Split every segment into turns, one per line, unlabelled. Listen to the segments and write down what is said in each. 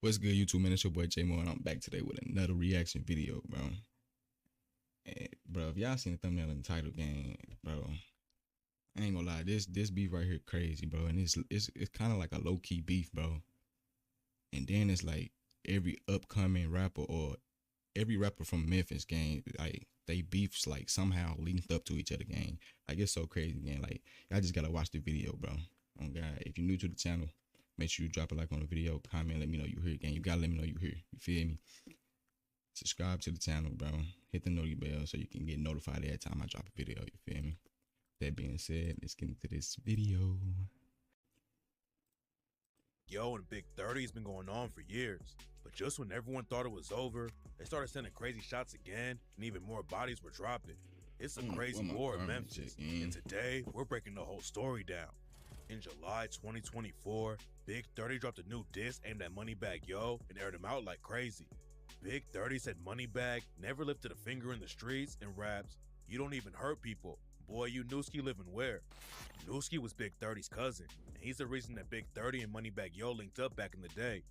What's good, YouTube man? It's your boy JMOE, and I'm back today with another reaction video, bro. And, bro, if y'all seen the thumbnail and the title, gang, bro, I ain't gonna lie, this beef right here crazy, bro. And it's kind of like a low key beef, bro. And then it's like every upcoming rapper or every rapper from Memphis, gang, like they beefs like somehow linked up to each other, gang. Like it's so crazy, gang. Like y'all just gotta watch the video, bro. Oh God, if you're new to the channel, make sure you drop a like on the video, comment, let me know you here, gang. You gotta let me know you here. You feel me? Subscribe to the channel, bro. Hit the noty bell so you can get notified every time I drop a video. You feel me? That being said, let's get into this video.
Yo, and Big 30's been going on for years, but just when everyone thought it was over, they started sending crazy shots again, and even more bodies were dropping. It's a crazy war in Memphis, and today we're breaking the whole story down. In July 2024, Big 30 dropped a new diss aimed at Moneybagg Yo and aired him out like crazy. Big 30 said Moneybagg never lifted a finger in the streets and raps, "You don't even hurt people. Boy, you Nooski living where?" Nooski was Big 30's cousin, and he's the reason that Big 30 and Moneybagg Yo linked up back in the day.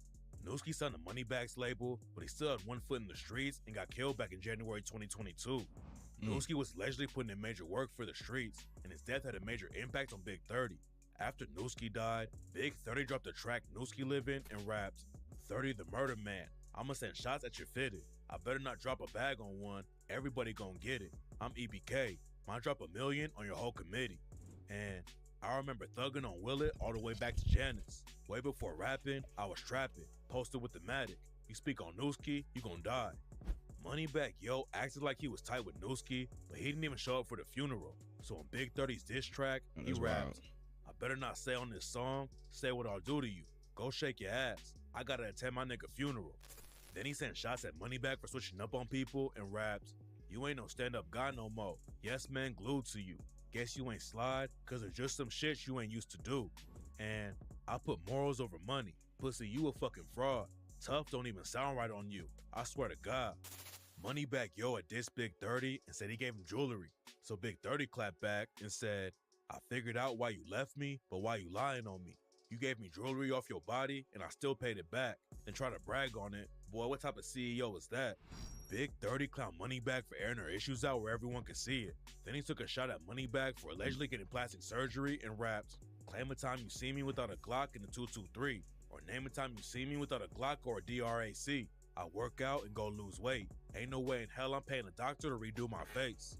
Nooski signed the Moneybagg's label, but he still had one foot in the streets and got killed back in January 2022. Nooski was allegedly putting in major work for the streets, and his death had a major impact on Big 30. After Nooski died, Big 30 dropped the track Nooski Livin' and raps, "30 the murder man. I'ma send shots at your fitted. I better not drop a bag on one. Everybody gon' get it. I'm EBK. Might drop $1 million on your whole committee." And I remember thugging on Willet all the way back to Janice. Way before rapping, I was trapping, posted with the Matic. You speak on Nooski, you gon' die. Moneybagg Yo acted like he was tight with Nooski, but he didn't even show up for the funeral. So on Big 30's diss track, he raps, "I better not say on this song, say what I'll do to you. Go shake your ass. I gotta attend my nigga funeral." Then he sent shots at Moneybagg for switching up on people and raps, "You ain't no stand-up guy no more. Yes man glued to you. Guess you ain't slide, cause there's just some shit you ain't used to do. And I put morals over money. Pussy, you a fucking fraud. Tough don't even sound right on you. I swear to God." Moneybagg Yo had dissed Big 30 and said he gave him jewelry. So Big 30 clapped back and said, "I figured out why you left me, but why you lying on me? You gave me jewelry off your body and I still paid it back. Then try to brag on it. Boy, what type of CEO is that?" Big 30 clowned Moneybagg for airing her issues out where everyone could see it. Then he took a shot at Moneybagg for allegedly getting plastic surgery and raps, "Claim a time you see me without a Glock and a 223, or name a time you see me without a Glock or a DRAC. I work out and go lose weight. Ain't no way in hell I'm paying a doctor to redo my face."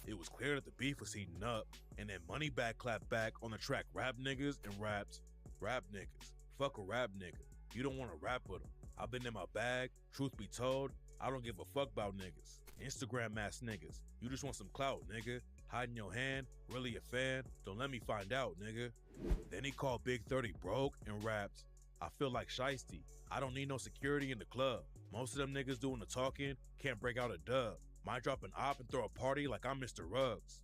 It was clear that the beef was heating up, and then Moneybagg clapped back on the track Rap Niggas and raps, "Rap niggas, fuck a rap nigga. You don't want to rap with them. I've been in my bag. Truth be told, I don't give a fuck about niggas. Instagram ass niggas. You just want some clout, nigga. Hiding your hand, really a fan? Don't let me find out, nigga." Then he called Big 30 broke and raps, "I feel like Shiesty. I don't need no security in the club. Most of them niggas doing the talking can't break out a dub. Might drop an op and throw a party like I'm Mr. Ruggs."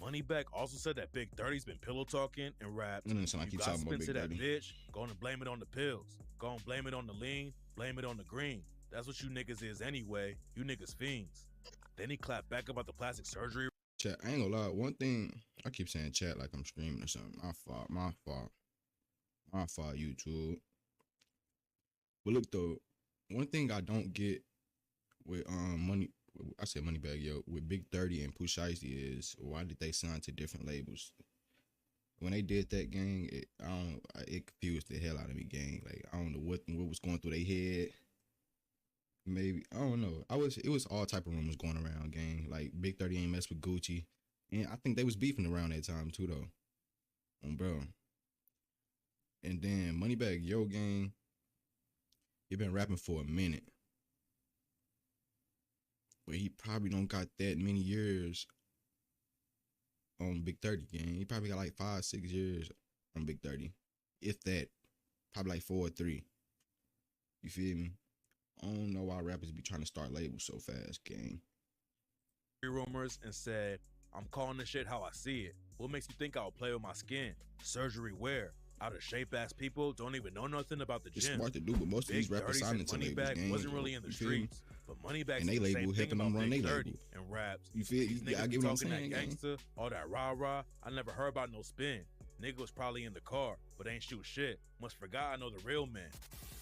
Moneybagg also said that Big 30's been pillow talking and raps,
It doesn't sound like
"You
you
got
talking about
spent
Big
to that
30.
bitch, go and blame it on the pills. Go and blame it on the lean, blame it on the green. That's what you niggas is anyway, you niggas fiends." Then he clapped back about the plastic surgery.
Chat, I ain't gonna lie. One thing, I keep saying chat like I'm streaming or something. My fault, YouTube. But look though, one thing I don't get with I said Moneybagg Yo, with Big 30 and Pooh Shiesty is, why did they sign to different labels? When they did that, gang, it confused the hell out of me, gang. Like I don't know what was going through their head. Maybe I don't know. It was all type of rumors going around, gang. Like Big 30 ain't mess with Gucci, and I think they was beefing around that time too, though. Bro. And then Moneybagg Yo, gang, he been rapping for a minute, but he probably don't got that many years on Big 30, gang. He probably got like 5-6 years on Big 30, if that. Probably like 4 or 3. You feel me? I don't know why rappers be trying to start labels so fast, gang.
Rumors and said, "I'm calling this shit how I see it. What makes you think I'll play with my skin? Surgery where? Out of shape ass people don't even know nothing about the
It's
gym."
smart to do, but most of these rappers signing to labels,
Moneybagg
gang.
wasn't really in the streets, but Moneybagg
and they label helping them run their label
and raps.
You feel? I get what I'm saying,
that gangster, all that rah rah. I never heard about no spin. Nigga was probably in the car, but ain't shoot shit. Must forgot I know the real man.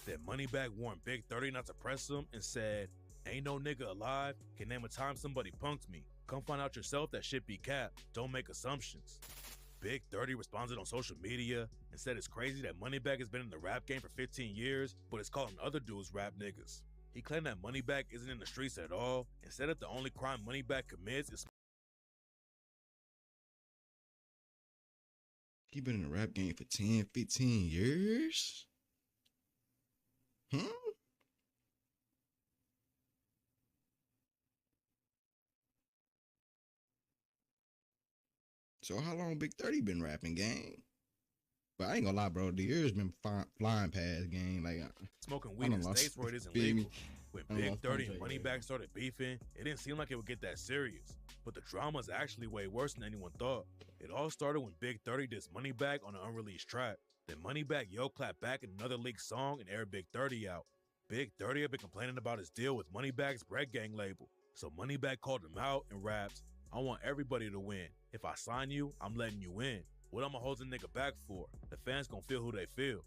Then Moneybagg warned Big 30 not to press him and said, "Ain't no nigga alive can name a time somebody punked me. Come find out yourself, that shit be cap. Don't make assumptions." Big 30 responded on social media and said it's crazy that Moneybagg has been in the rap game for 15 years, but is calling other dudes rap niggas. He claimed that Moneybagg isn't in the streets at all and said that the only crime Moneybagg commits is
He been in the rap game for 10, 15 years? Huh? So how long Big 30 been rapping, gang? But I ain't gonna lie, bro. The years been flying past, gang. Like
smoking weed in states where it isn't legal. When Big 30 and Moneybagg started beefing, it didn't seem like it would get that serious. But the drama is actually way worse than anyone thought. It all started when Big 30 dissed Moneybagg on an unreleased track. Then Moneybagg Yo clapped back in another leaked song and aired Big 30 out. Big 30 had been complaining about his deal with Moneybagg's Bread Gang label. So Moneybagg called him out and raps, "I want everybody to win. If I sign you, I'm letting you in. What I'ma hold the nigga back for? The fans gon' feel who they feel."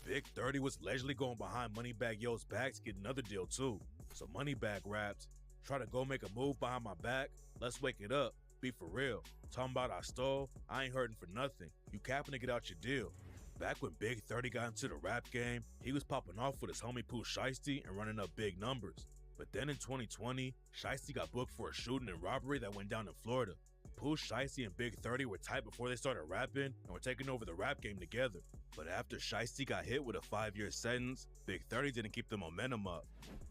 Big 30 was allegedly going behind Moneybagg Yo's back to get another deal too. So Moneybagg raps, "Try to go make a move behind my back? Let's wake it up. Be for real. Talking about I stole, I ain't hurting for nothing. You capping to get out your deal." Back when Big 30 got into the rap game, he was popping off with his homie Pooh Shiesty and running up big numbers. But then in 2020, Shiesty got booked for a shooting and robbery that went down in Florida. Pooh Shiesty and Big 30 were tight before they started rapping and were taking over the rap game together. But after Shiesty got hit with a 5-year sentence, Big 30 didn't keep the momentum up.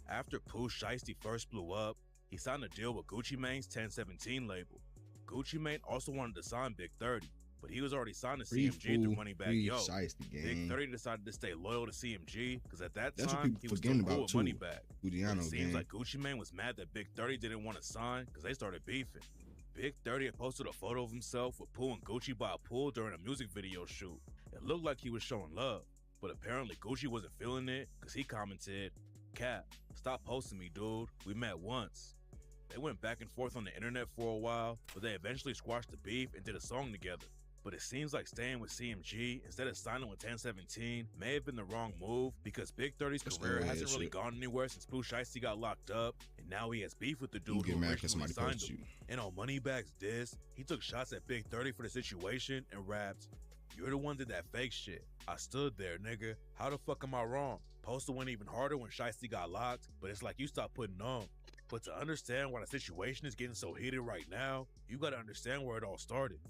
After Pooh Shiesty first blew up, he signed a deal with Gucci Mane's 1017 label. Gucci Mane also wanted to sign Big 30, but he was already signed to CMG through Moneybagg Yo. Big 30 decided to stay loyal to CMG because at that time he was still cool with Moneybagg. It seems like Gucci Mane was mad that Big 30 didn't want to sign because they started beefing. Big 30 had posted a photo of himself with Pooh and Gucci by a pool during a music video shoot. It looked like he was showing love, but apparently Gucci wasn't feeling it because he commented, "Cap, stop posting me, dude. We met once." They went back and forth on the internet for a while, but they eventually squashed the beef and did a song together. But it seems like staying with CMG instead of signing with 1017 may have been the wrong move because Big 30's career hasn't really gone anywhere since Pooh Shiesty got locked up, and now he has beef with the dude who originally signed him. And on Moneybagg's diss, he took shots at Big 30 for the situation and raps, "You're the one that did that fake shit. I stood there, nigga. How the fuck am I wrong? Postal went even harder when Shiesty got locked, but it's like you stopped putting on. But to understand why the situation is getting so heated right now, you gotta understand where it all started."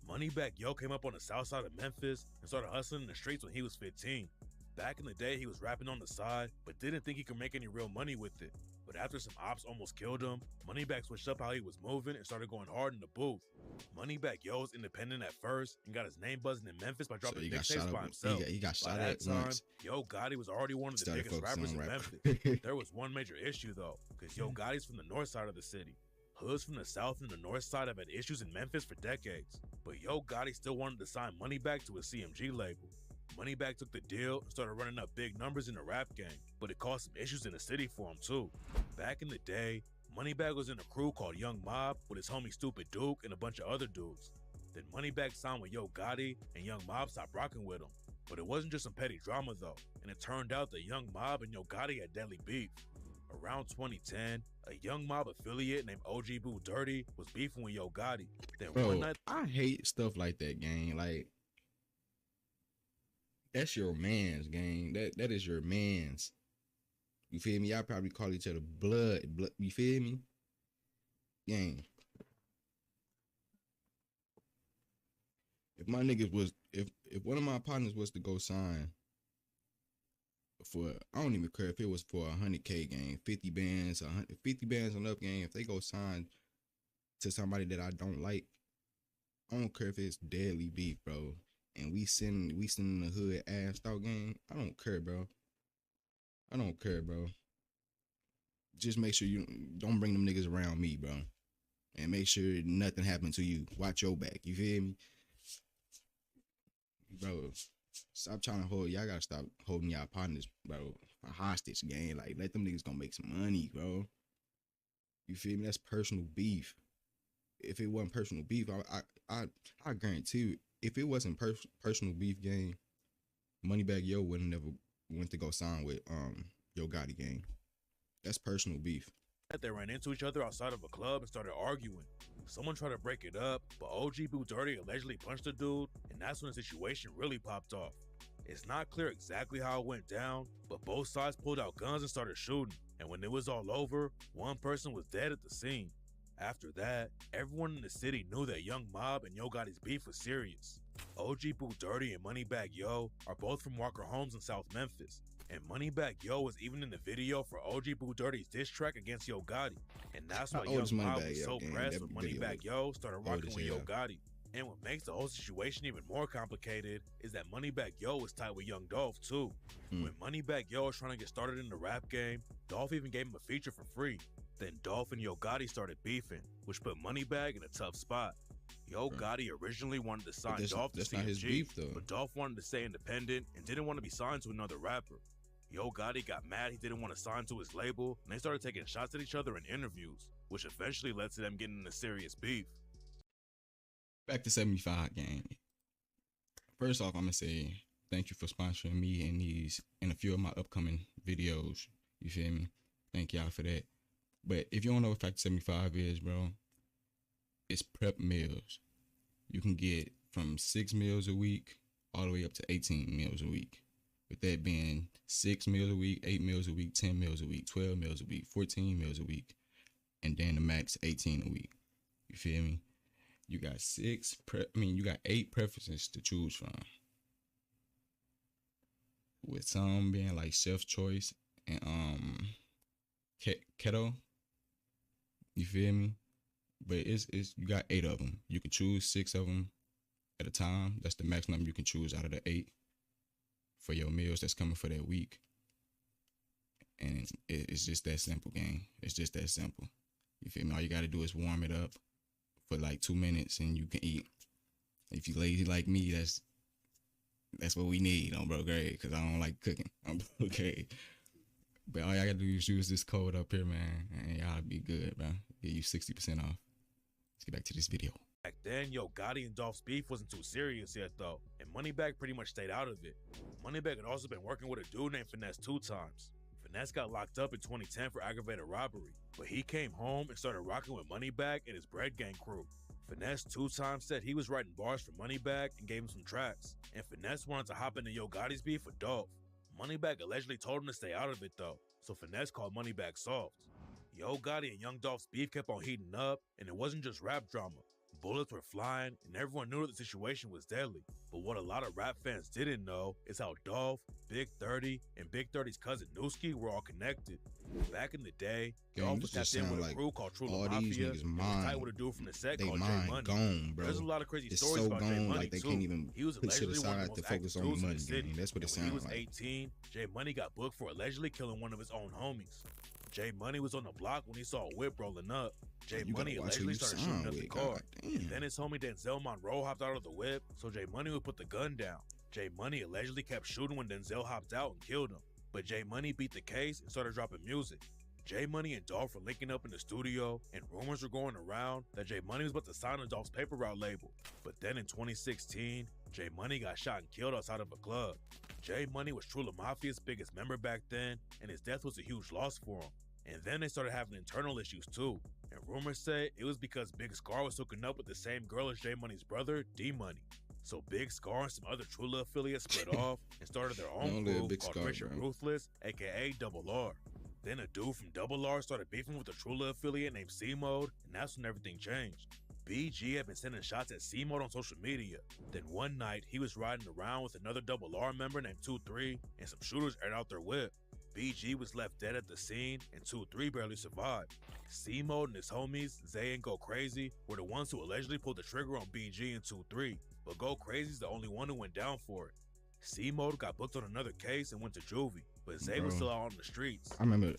Moneybagg Yo came up on the south side of Memphis and started hustling in the streets when he was 15. Back in the day, he was rapping on the side, but didn't think he could make any real money with it. But after some ops almost killed him, Moneybagg switched up how he was moving and started going hard in the booth. Moneybagg Yo was independent at first and got his name buzzing in Memphis by dropping mixtapes by himself.
He got shot
by
at
that time,
once.
Yo Gotti was already one of the biggest rappers in Memphis. There was one major issue though, because Yo Gotti's from the north side of the city. Hoods from the south and the north side have had issues in Memphis for decades, but Yo Gotti still wanted to sign Moneybagg to his CMG label. Moneybagg took the deal and started running up big numbers in the rap game, but it caused some issues in the city for him too. Back in the day, Moneybagg was in a crew called Young Mob with his homie Stupid Duke and a bunch of other dudes. Then Moneybagg signed with Yo Gotti and Young Mob stopped rocking with him. But it wasn't just some petty drama though, and it turned out that Young Mob and Yo Gotti had deadly beef. Around 2010, a Young Mob affiliate named OG Boo Dirty was beefing with Yo Gotti. Then one night,
I hate stuff like that, gang. Like, that's your man's, gang. That is your man's. You feel me? Y'all probably call each other blood. You feel me? Gang. If my niggas was, if one of my partners was to go sign for, I don't even care if it was for 100K gang, 50 bands, 50 bands and up gang, if they go sign to somebody that I don't like, I don't care if it's deadly beef, bro. And we send in the hood assed out gang, I don't care, bro. I don't care, bro. Just make sure you don't bring them niggas around me, bro. And make sure nothing happened to you. Watch your back, you feel me? Bro, stop trying to hold, y'all gotta stop holding y'all partners, bro, a hostage, gang. Like, let them niggas go make some money, bro. You feel me? That's personal beef. If it wasn't personal beef, I guarantee you, if it wasn't personal beef, gang, Moneybagg Yo would went to go sign with Yo Gotti gang. That's personal beef.
They ran into each other outside of a club and started arguing. Someone tried to break it up, but OG Boo Dirty allegedly punched the dude, and that's when the situation really popped off. It's not clear exactly how it went down, but both sides pulled out guns and started shooting, and when it was all over, one person was dead at the scene. After that, everyone in the city knew that Young Mob and Yo Gotti's beef was serious. OG Boo Dirty and Moneybagg Yo are both from Walker Homes in South Memphis, and Moneybagg Yo was even in the video for OG Boo Dirty's diss track against Yo Gotti, and that's why Young Mob was so pressed when Moneybagg Yo started rocking with Yo Gotti. And what makes the whole situation even more complicated is that Moneybagg Yo was tied with Young Dolph too. When Moneybagg Yo was trying to get started in the rap game, Dolph even gave him a feature for free. Then Dolph and Yo Gotti started beefing, which put Moneybagg in a tough spot. Yo Gotti originally wanted to sign Dolph to CMG, but Dolph wanted to stay independent and didn't want to be signed to another rapper. Yo Gotti got mad he didn't want to sign to his label, and they started taking shots at each other in interviews, which eventually led to them getting into serious beef.
Back to 75 gang. First off, I'm gonna say thank you for sponsoring me and a few of my upcoming videos. You feel me? Thank y'all for that. But if you don't know what Factor 75 is, bro, it's prep meals. You can get from 6 meals a week all the way up to 18 meals a week. With that being 6 meals a week, 8 meals a week, 10 meals a week, 12 meals a week, 14 meals a week, and then the max 18 a week. You feel me? You got 8 preferences to choose from. With some being like chef's choice and keto. You feel me? But it's you got 8 of them. You can choose 6 of them at a time. That's the maximum you can choose out of the 8 for your meals that's coming for that week. And it's just that simple, gang. It's just that simple. You feel me? All you gotta do is warm it up for like 2 minutes and you can eat. If you lazy like me, that's what we need on Bro Grade, because I don't like cooking. Okay. But all y'all gotta do is use this code up here, man, and y'all be good, bro. Get you 60% off. Let's get back to this video.
Back then, Yo Gotti and Dolph's beef wasn't too serious yet though, and Moneybagg pretty much stayed out of it. Moneybagg had also been working with a dude named Finesse 2 times. Finesse got locked up in 2010 for aggravated robbery, but he came home and started rocking with Moneybagg and his Bread Gang crew. Finesse 2 times said he was writing bars for Moneybagg and gave him some tracks, and Finesse wanted to hop into Yo Gotti's beef with Dolph. Moneybagg allegedly told him to stay out of it though, so Finesse called Moneybagg soft. Yo Gotti and Young Dolph's beef kept on heating up, and it wasn't just rap drama. Bullets were flying, and everyone knew that the situation was deadly. But what a lot of rap fans didn't know is how Dolph, Big 30, and Big 30's cousin Newski were all connected. Back in the day, Dolph was tapped in with a crew called True Mafia, and was tight with a dude from the set called J-Money.
Gone, bro.
There's a lot of crazy stories about J-Money
like they
too.
Can't even
he was
put shit
allegedly one of
aside
the
to
most
focus on the
active
money
dudes in the city.
That's what it
When he
sounds
was
like.
18, J-Money got booked for allegedly killing one of his own homies. J-Money was on the block when he saw a whip rolling up. J-Money allegedly started shooting up the car. And then his homie Denzel Monroe hopped out of the whip, so J-Money would put the gun down. J-Money allegedly kept shooting when Denzel hopped out and killed him. But J-Money beat the case and started dropping music. J-Money and Dolph were linking up in the studio, and rumors were going around that J-Money was about to sign on Dolph's paper route label. But then in 2016, J-Money got shot and killed outside of a club. J-Money was True Mafia's biggest member back then, and his death was a huge loss for him. And then they started having internal issues too. And rumors say it was because Big Scar was hooking up with the same girl as J-Money's brother, D-Money. So Big Scar and some other Trula affiliates split off and started their own crew called Richard Ruthless, aka Double R. Then a dude from Double R started beefing with a Trula affiliate named C-Mode, and that's when everything changed. BG had been sending shots at C-Mode on social media. Then one night, he was riding around with another Double R member named 2-3, and some shooters aired out their whip. BG was left dead at the scene, and 2-3 barely survived. C-Mode and his homies, Zay and Go Crazy, were the ones who allegedly pulled the trigger on BG and 2-3, but Go Crazy's the only one who went down for it. C-Mode got booked on another case and went to juvie, but Zay was still out on the streets.
I remember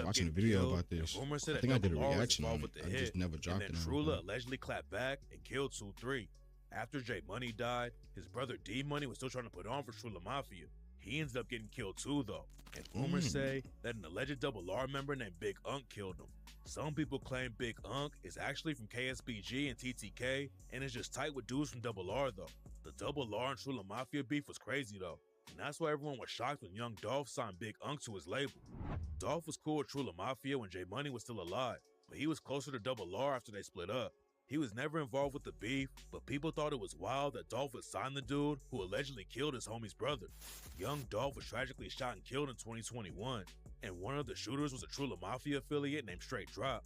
watching a video about this.
Rumors said
I think I did a
Double R was
reaction on
involved
it.
with the
I
hit,
just never dropped
and
it.
then Trula allegedly clapped back and killed 2-3. After J-Money died, his brother D-Money was still trying to put on for Trula Mafia. He ended up getting killed too though, and rumors say that an alleged Double R member named Big Unk killed him. Some people claim Big Unk is actually from KSBG and TTK and is just tight with dudes from Double R though. The Double R and Trula Mafia beef was crazy though. and that's why everyone was shocked when Young Dolph signed Big Unk to his label. Dolph was cool with True La Mafia when JMOE was still alive, but he was closer to Double R after they split up. He was never involved with the beef, but people thought it was wild that Dolph would sign the dude who allegedly killed his homie's brother. Young Dolph was tragically shot and killed in 2021, and one of the shooters was a True La Mafia affiliate named Straight Drop.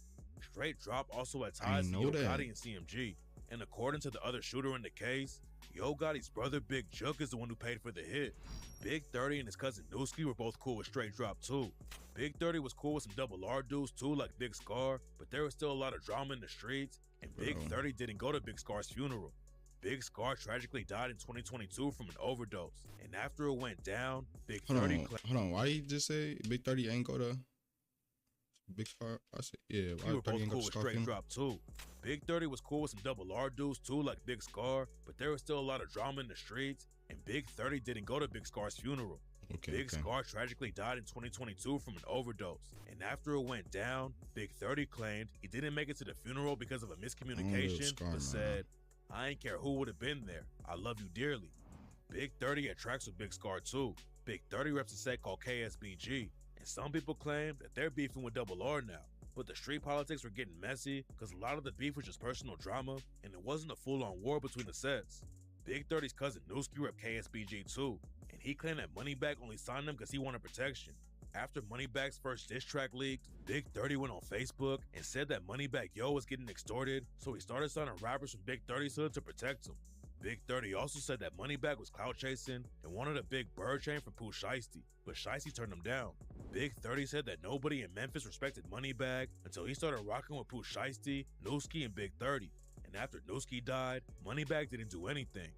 Straight Drop also had ties to Yo Gotti and CMG, and according to the other shooter in the case, Yo Gotti's brother Big Juck is the one who paid for the hit. Big 30 and his cousin Newski were both cool with Straight Drop too. Big 30 was cool with some Double R dudes too, like Big Scar, but there was still a lot of drama in the streets, and Big 30 didn't go to Big Scar's funeral. Big Scar tragically died in 2022 from an overdose, and after it went down, Big 30...
Hold on, why you just say Big 30 ain't go to Big Scar? I said, yeah, why
were both
ain't
cool
go
with
to
Straight Drop too. Big 30 was cool with some Double R dudes too, like Big Scar, but there was still a lot of drama in the streets, and Big 30 didn't go to Big Scar's funeral. Big Scar tragically died in 2022 from an overdose, and after it went down, Big 30 claimed he didn't make it to the funeral because of a miscommunication, but said, "I ain't care who would have been there. I love you dearly." Big 30 had tracks with Big Scar too. Big 30 reps a set called KSBG, and some people claim that they're beefing with Double R now. But the street politics were getting messy because a lot of the beef was just personal drama, and it wasn't a full-on war between the sets. Big 30's cousin Newski repped KSBG too, and he claimed that Moneybagg only signed him because he wanted protection. After Moneybagg's first diss track leaked, Big 30 went on Facebook and said that Moneybagg Yo was getting extorted, so he started signing rappers from Big 30's hood to protect him. Big 30 also said that Moneybagg was clout chasing and wanted a big bird chain from Pooh Shiesty, but Shiesty turned him down. Big 30 said that nobody in Memphis respected Moneybagg until he started rocking with Pooh Shiesty, Newski, and Big 30. And after Newski died, Moneybagg didn't do anything.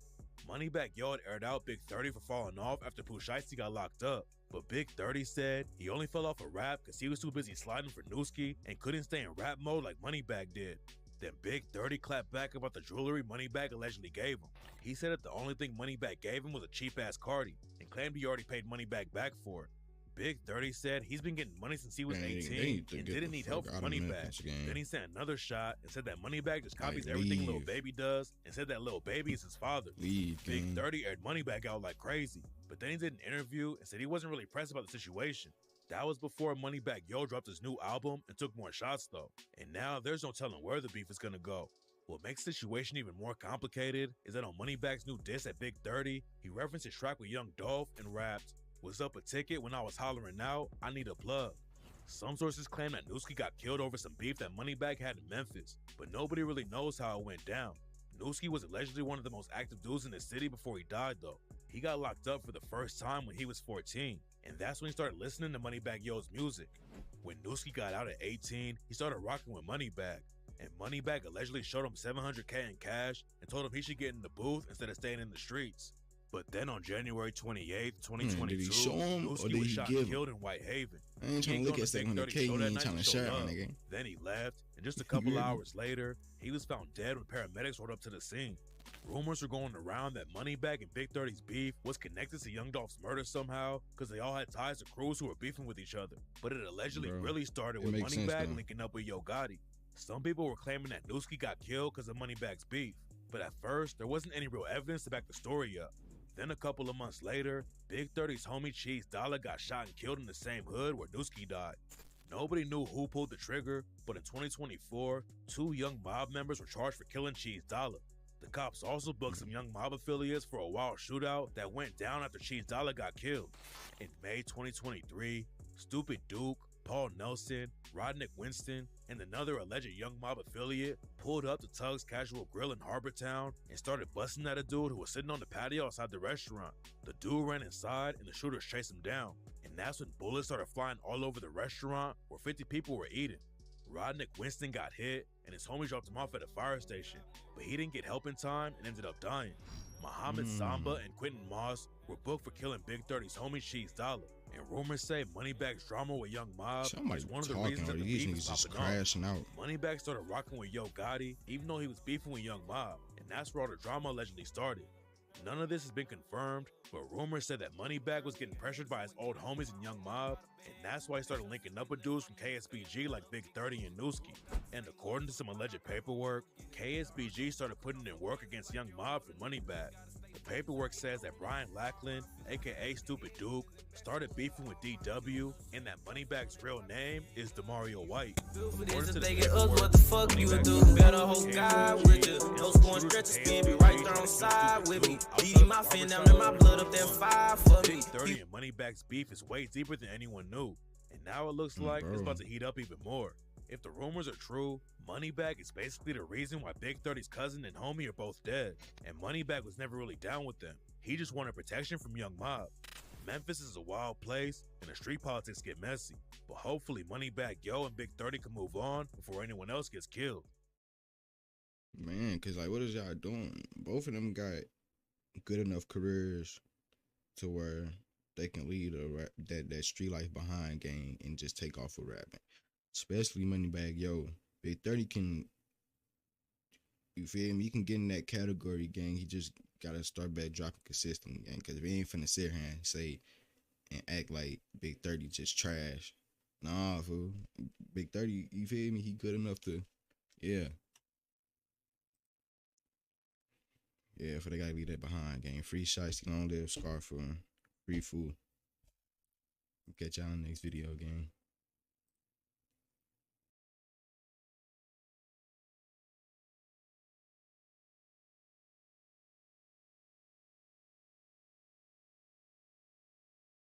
Moneybagg Yo had aired out Big 30 for falling off after Pooh Shiesty got locked up, but Big 30 said he only fell off a rap because he was too busy sliding for Newski and couldn't stay in rap mode like Moneybagg did. Then Big 30 clapped back about the jewelry Moneybagg allegedly gave him. He said that the only thing Moneybagg gave him was a cheap-ass Cardi, and claimed he already paid Moneybagg back for it. Big 30 said he's been getting money since he was 18 and didn't need help from Moneybagg. Then he sent another shot and said that Moneybagg just copies everything Lil Baby does and said that Lil Baby is his father. Big 30 aired Moneybagg out like crazy, but then he did an interview and said he wasn't really pressed about the situation. That was before Moneybagg Yo dropped his new album and took more shots though, and now there's no telling where the beef is gonna go. What makes the situation even more complicated is that on Moneybagg's new diss at Big 30, he referenced his track with Young Dolph and rapped, "Was up a ticket when I was hollering out, I need a plug." Some sources claim that Newski got killed over some beef that Moneybagg had in Memphis, but nobody really knows how it went down. Newski was allegedly one of the most active dudes in the city before he died though. He got locked up for the first time when he was 14, and that's when he started listening to Moneybagg Yo's music. When Newski got out at 18, he started rocking with Moneybagg, and Moneybagg allegedly showed him $700K in cash and told him he should get in the booth instead of staying in the streets. But then on January 28th, 2022,
did he show him or
Newski
did
was
he
shot
give
and
him?
killed in Whitehaven.
I ain't trying to look at $700K, you ain't trying to share my nigga.
Then he left, and just a couple hours later, he was found dead when paramedics rolled up to the scene. Rumors were going around that Moneybagg and Big 30's beef was connected to Young Dolph's murder somehow, because they all had ties to crews who were beefing with each other. But it allegedly really started with Moneybagg linking up with Yo Gotti. Some people were claiming that Newski got killed because of Moneybagg's beef, but at first, there wasn't any real evidence to back the story up. Then a couple of months later, Big 30's homie Cheese Dollar got shot and killed in the same hood where Newski died. Nobody knew who pulled the trigger, but in 2024, 2 young mob members were charged for killing Cheese Dollar. The cops also booked some young mob affiliates for a wild shootout that went down after Cheese Dollar got killed. In May 2023, Stupid Duke, Paul Nelson, Rodnick Winston, and another alleged young mob affiliate pulled up to Tug's Casual Grill in Harbortown and started busting at a dude who was sitting on the patio outside the restaurant. The dude ran inside and the shooters chased him down, and that's when bullets started flying all over the restaurant where 50 people were eating. Rodnick Winston got hit and his homies dropped him off at a fire station, but he didn't get help in time and ended up dying. Muhammad Samba and Quentin Moss were booked for killing Big 30's homie Cheese Dollar, and rumors say Moneybagg's drama with Young Mob is one of the reasons that the beef is popping off. Moneybagg started rocking with Yo Gotti even though he was beefing with Young Mob, and that's where all the drama allegedly started. None of this has been confirmed, but rumors said that Moneybagg was getting pressured by his old homies in Young Mob, and that's why he started linking up with dudes from KSBG like Big 30 and Newski. And according to some alleged paperwork, KSBG started putting in work against Young Mob for Moneybagg. The paperwork says that Brian Lackland, aka Stupid Duke, started beefing with DW, and that Moneybagg's real name is Demario White. According to the paperwork,
what the fuck you do? Better hold God with you. No scoring stretch spin, be right there on side with me. Beating my fin down in my blood up that fire for me.
Big 30 and Moneybagg's beef is way deeper than anyone knew, and now it looks like it's about to heat up even more. If the rumors are true, Moneybagg is basically the reason why Big 30's cousin and homie are both dead, and Moneybagg was never really down with them. He just wanted protection from Young Mob. Memphis is a wild place, and the street politics get messy, but hopefully Moneybagg Yo and Big 30 can move on before anyone else gets killed.
Man, cause like, what is y'all doing? Both of them got good enough careers to where they can leave that street life behind game and just take off with rapping. Especially Moneybagg Yo. Big 30 can, you feel me? He can get in that category, gang. He just gotta start back dropping consistently, gang. Cause we ain't finna sit here and say and act like Big 30 just trash. Nah, fool. Big 30, you feel me? He good enough to, yeah. Yeah, for they gotta leave that behind, gang. Free Shiesty, long live Scarful, free food. Catch y'all in the next video, gang.